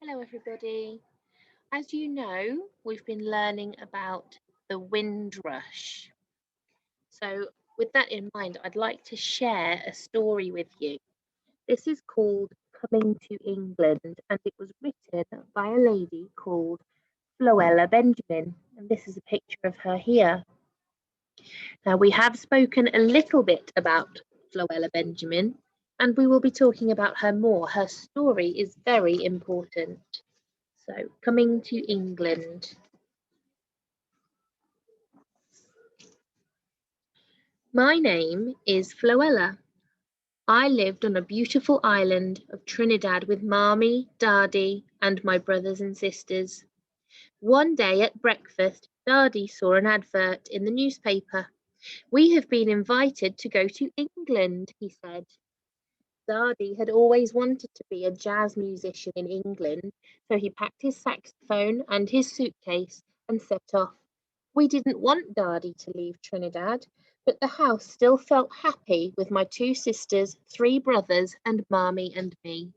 Hello, everybody. As you know, we've been learning about the Windrush. So, with that in mind, I'd like to share a story with you. This is called Coming to England, and it was written by a lady called Floella Benjamin. And this is a picture of her here. Now, we have spoken a little bit about Floella Benjamin, and we will be talking about her more. Her story is very important. So, Coming to England. My name is Floella. I lived on a beautiful island of Trinidad with Marmee, Dardy, and my brothers and sisters. One day at breakfast, Dardy saw an advert in the newspaper. We have been invited to go to England, he said. Dardy had always wanted to be a jazz musician in England, so he packed his saxophone and his suitcase and set off. We didn't want Dardy to leave Trinidad, but the house still felt happy with my two sisters, three brothers, and Marmee and me.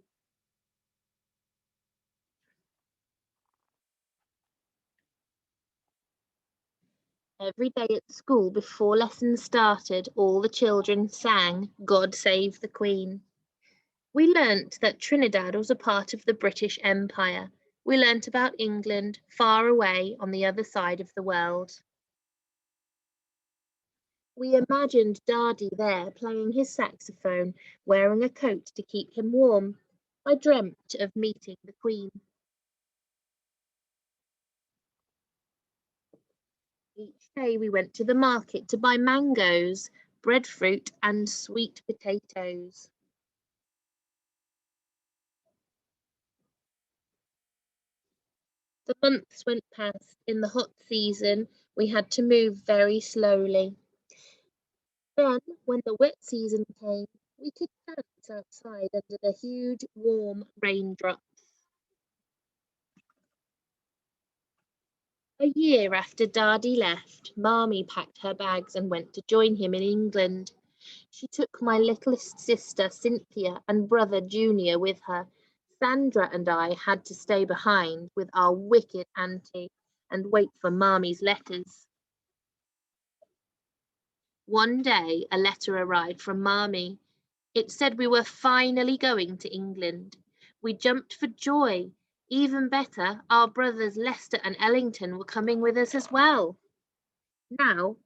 Every day at school before lessons started, all the children sang God Save the Queen. We learnt that Trinidad was a part of the British Empire. We learnt about England far away on the other side of the world. We imagined Dardy there playing his saxophone, wearing a coat to keep him warm. I dreamt of meeting the Queen. Each day we went to the market to buy mangoes, breadfruit, and sweet potatoes. The months went past. In the hot season, we had to move very slowly. Then, when the wet season came, we could dance outside under the huge, warm raindrops. A year after Dardy left, Marmee packed her bags and went to join him in England. She took my littlest sister, Cynthia, and brother, Junior, with her. Sandra and I had to stay behind with our wicked auntie and wait for Marmee's letters. One day, a letter arrived from Marmee. It said we were finally going to England. We jumped for joy. Even better, our brothers Lester and Ellington were coming with us as well. Now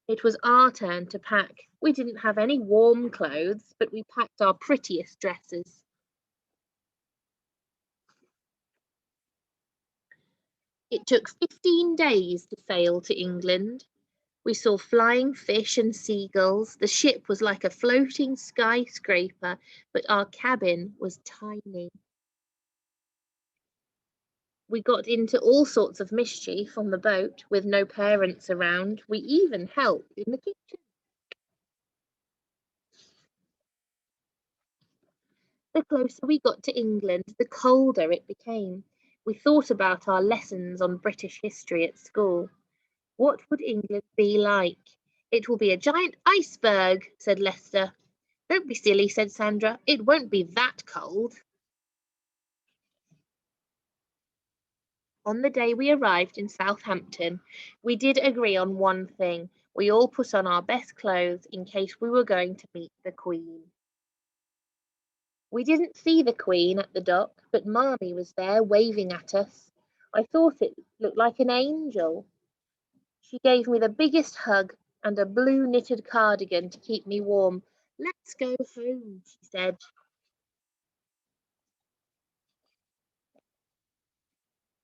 it was our turn to pack. We didn't have any warm clothes, but we packed our prettiest dresses. It took 15 days to sail to England. We saw flying fish and seagulls. The ship was like a floating skyscraper, but our cabin was tiny. We got into all sorts of mischief on the boat with no parents around. We even helped in the kitchen. The closer we got to England, the colder it became. We thought about our lessons on British history at school. What would England be like? It will be a giant iceberg, said Lester. Don't be silly, said Sandra. It won't be that cold. On the day we arrived in Southampton, we did agree on one thing. We all put on our best clothes in case we were going to meet the Queen. We didn't see the Queen at the dock, but Marmee was there waving at us. I thought it looked like an angel. She gave me the biggest hug and a blue knitted cardigan to keep me warm. Let's go home, she said.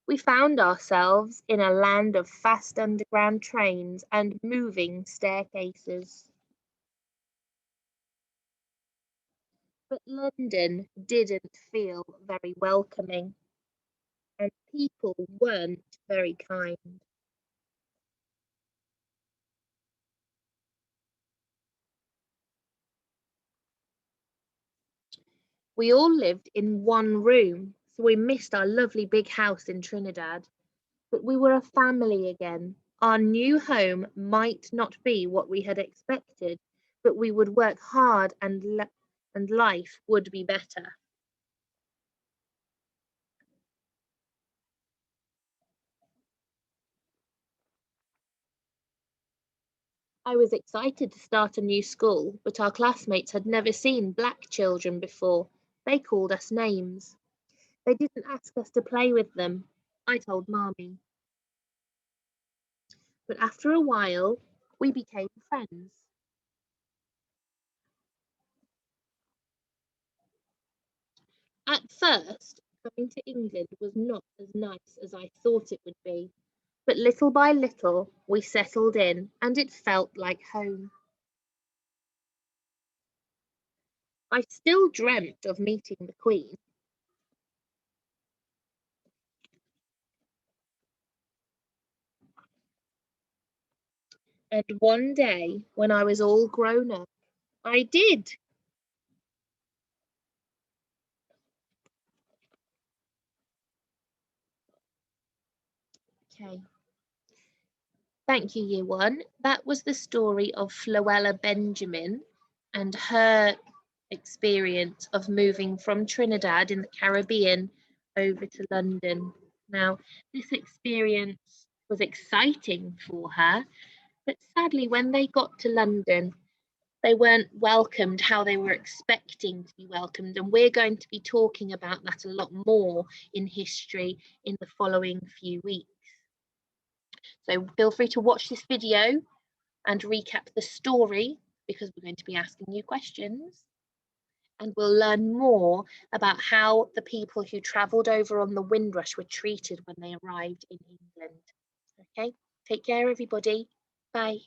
We found ourselves in a land of fast underground trains and moving staircases. But London didn't feel very welcoming, and people weren't very kind. We all lived in one room, so we missed our lovely big house in Trinidad. But we were a family again. Our new home might not be what we had expected, but we would work hard and life would be better. I was excited to start a new school, but our classmates had never seen black children before. They called us names. They didn't ask us to play with them. I told Marmee. But after a while, we became friends. At first, coming to England was not as nice as I thought it would be, but little by little we settled in and it felt like home. I still dreamt of meeting the Queen. And one day, when I was all grown up, I did. Okay, thank you, Year One. That was the story of Floella Benjamin and her experience of moving from Trinidad in the Caribbean over to London. Now, this experience was exciting for her, but sadly, when they got to London, they weren't welcomed how they were expecting to be welcomed. And we're going to be talking about that a lot more in history in the following few weeks. So feel free to watch this video and recap the story because we're going to be asking you questions. And we'll learn more about how the people who travelled over on the Windrush were treated when they arrived in England. Okay, take care, everybody. Bye.